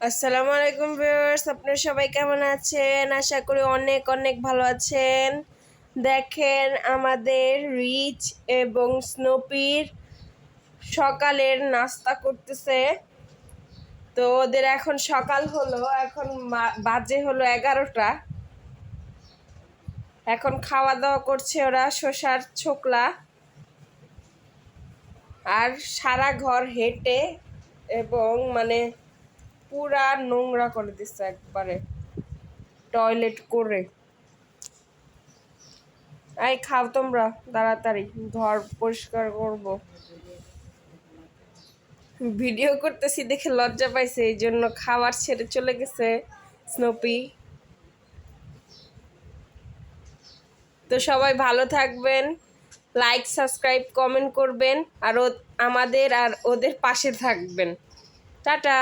আসসালামু আলাইকুম ভিউয়ার্স, আপনারা সবাই কেমন আছেন? আশা করি অনেক অনেক ভালো আছেন। দেখেন আমাদের রিচ এবং স্নোপির সকালের নাস্তা করতেছে। তো ওদের এখন সকাল হলো, এখন বাজে হলো 11টা। এখন খাওয়া দাওয়া করছে ওরা শসার ছোকলা আর সারা ঘর হেঁটে এবং পুরা নোংরা করে দিচ্ছে একবারে টয়লেট করে। এই খাও তোমরা তাড়াতাড়ি, ঘর পরিষ্কার করব। ভিডিও করতেছি দেখে লজ্জা পাইছে, এই জন্য খাবার ছেড়ে চলে গেছে স্নোপি। তো সবাই ভালো থাকবেন, লাইক সাবস্ক্রাইব কমেন্ট করবেন আর আমাদের আর ওদের পাশে থাকবেন। টাটা।